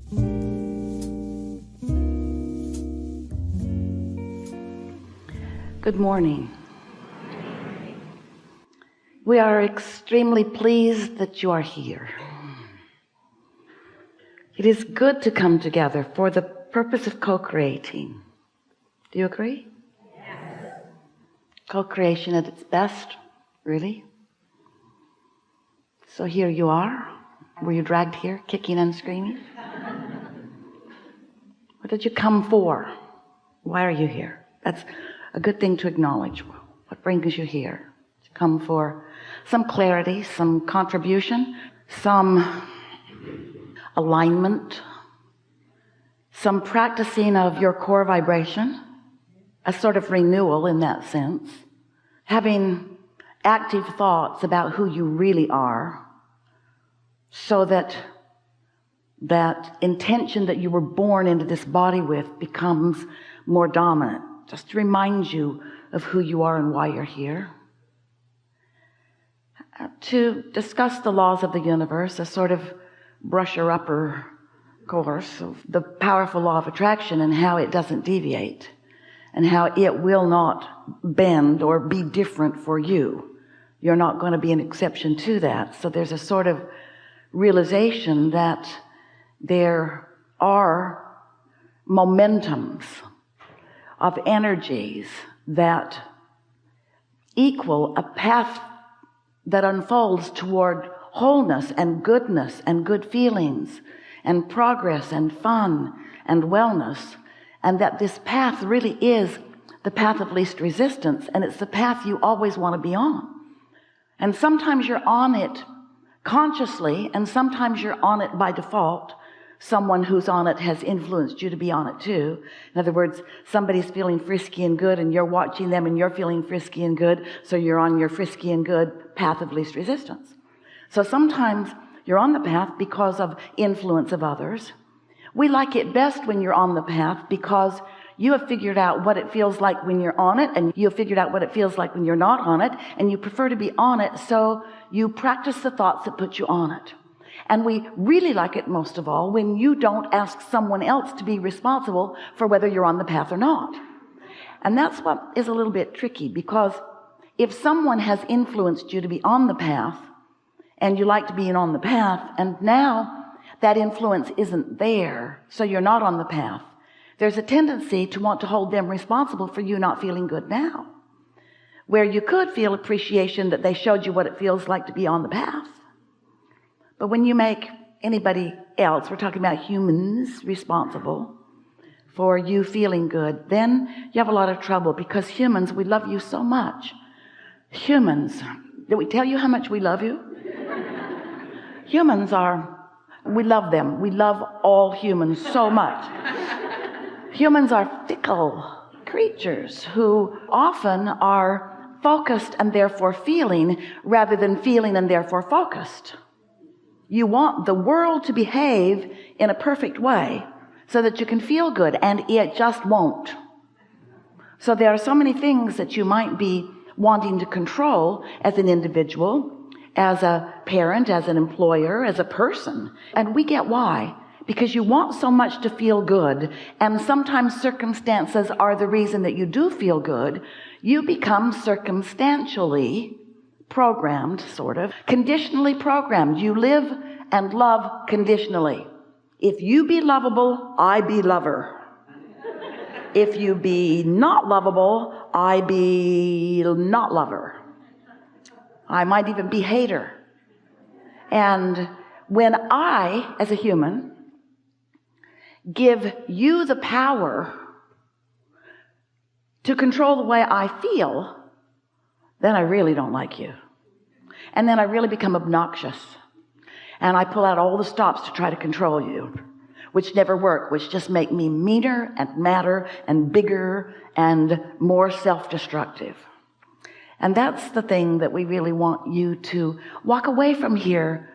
Good morning. We are extremely pleased that you are here. It is good to come together for the purpose of co-creating. Do you agree? Yes. Co-creation at its best, really. So here you are. Were you dragged here, kicking and screaming? What did you come for? Why are you here? That's a good thing to acknowledge. What brings you here? To come for some clarity, some contribution, some alignment, some practicing of your core vibration, a sort of renewal in that sense, having active thoughts about who you really are, so that that intention that you were born into this body with becomes more dominant, just to remind you of who you are and why you're here. To discuss the laws of the universe, a sort of brusher-upper course of the powerful law of attraction and how it doesn't deviate and how it will not bend or be different for you. You're not going to be an exception to that. So there's a sort of realization that there are momentums of energies that equal a path that unfolds toward wholeness and goodness and good feelings and progress and fun and wellness, and that this path really is the path of least resistance, and it's the path you always want to be on. And sometimes you're on it consciously, and sometimes you're on it by default. Someone who's on it has influenced you to be on it too. In other words, somebody's feeling frisky and good and you're watching them and you're feeling frisky and good, so you're on your frisky and good path of least resistance. So sometimes you're on the path because of influence of others. We like it best when you're on the path because you have figured out what it feels like when you're on it, and you have figured out what it feels like when you're not on it, and you prefer to be on it, so you practice the thoughts that put you on it. And we really like it most of all when you don't ask someone else to be responsible for whether you're on the path or not. And that's what is a little bit tricky, because if someone has influenced you to be on the path and you like to be on the path, and now that influence isn't there, so you're not on the path, there's a tendency to want to hold them responsible for you not feeling good now, where you could feel appreciation that they showed you what it feels like to be on the path. But when you make anybody else, we're talking about humans, responsible for you feeling good, then you have a lot of trouble, because humans, we love you so much. Humans, did we tell you how much we love you? Humans we love them. We love all humans so much. Humans are fickle creatures who often are focused and therefore feeling, rather than feeling and therefore focused. You want the world to behave in a perfect way so that you can feel good, and it just won't. So there are so many things that you might be wanting to control as an individual, as a parent, as an employer, as a person. And we get why. Because you want so much to feel good, and sometimes circumstances are the reason that you do feel good. You become circumstantially programmed, sort of, conditionally programmed. You live and love conditionally. If you be lovable, I be lover. If you be not lovable, I be not lover. I might even be hater. And when I, as a human, give you the power to control the way I feel, then I really don't like you. And then I really become obnoxious. And I pull out all the stops to try to control you, which never work, which just make me meaner and madder and bigger and more self-destructive. And that's the thing that we really want you to walk away from here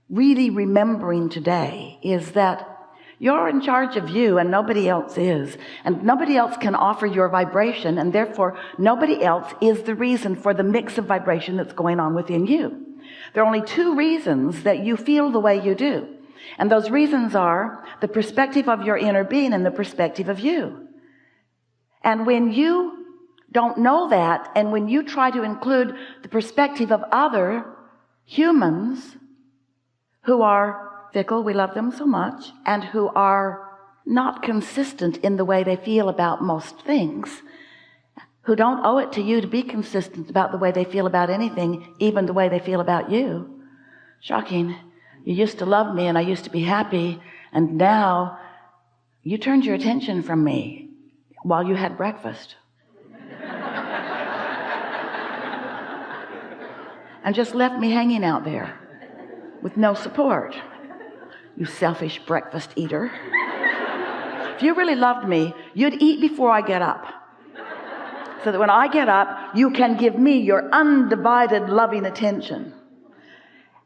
really remembering today, is that you're in charge of you and nobody else is, and nobody else can offer your vibration, and therefore nobody else is the reason for the mix of vibration that's going on within you. There are only two reasons that you feel the way you do. And those reasons are the perspective of your inner being and the perspective of you. And when you don't know that, and when you try to include the perspective of other humans who are fickle, we love them so much, and who are not consistent in the way they feel about most things, who don't owe it to you to be consistent about the way they feel about anything, even the way they feel about you. Shocking. You used to love me and I used to be happy, and now you turned your attention from me while you had breakfast and just left me hanging out there with no support. You selfish breakfast eater. If you really loved me, you'd eat before I get up, so that when I get up, you can give me your undivided loving attention.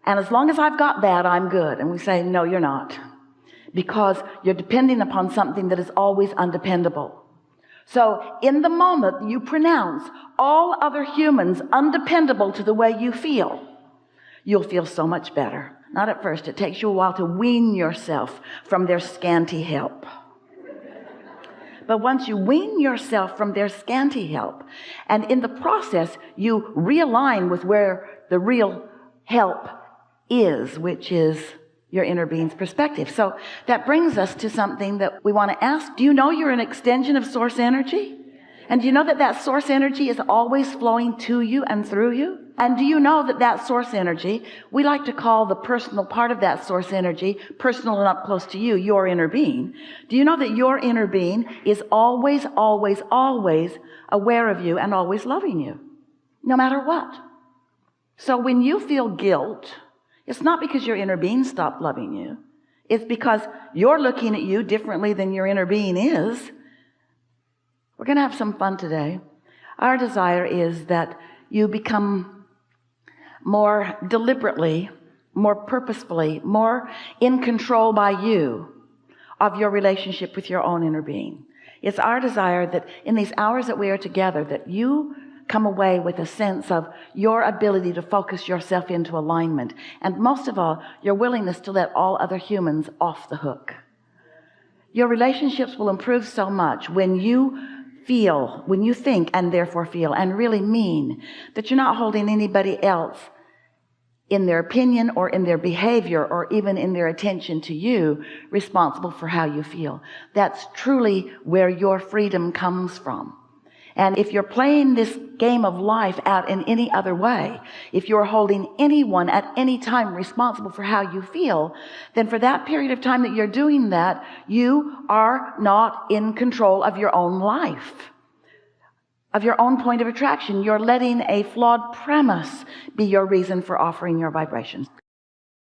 And as long as I've got that, I'm good. And we say, no, you're not, because you're depending upon something that is always undependable. So in the moment you pronounce all other humans undependable to the way you feel, you'll feel so much better. Not at first. It takes you a while to wean yourself from their scanty help. But once you wean yourself from their scanty help, and in the process you realign with where the real help is, which is your inner being's perspective. So that brings us to something that we want to ask. Do you know you're an extension of source energy? And do you know that that source energy is always flowing to you and through you? And do you know that that source energy, we like to call the personal part of that source energy, personal and up close to you, your inner being. Do you know that your inner being is always, always, always aware of you and always loving you, no matter what? So when you feel guilt, it's not because your inner being stopped loving you. It's because you're looking at you differently than your inner being is. We're going to have some fun today. Our desire is that you become more deliberately, more purposefully, more in control by you of your relationship with your own inner being. It's our desire that in these hours that we are together, that you come away with a sense of your ability to focus yourself into alignment, and most of all, your willingness to let all other humans off the hook. Your relationships will improve so much when you feel, when you think and therefore feel and really mean that you're not holding anybody else in their opinion or in their behavior or even in their attention to you responsible for how you feel. That's truly where your freedom comes from. And if you're playing this game of life out in any other way, if you're holding anyone at any time responsible for how you feel, then for that period of time that you're doing that, you are not in control of your own life, of your own point of attraction. You're letting a flawed premise be your reason for offering your vibrations.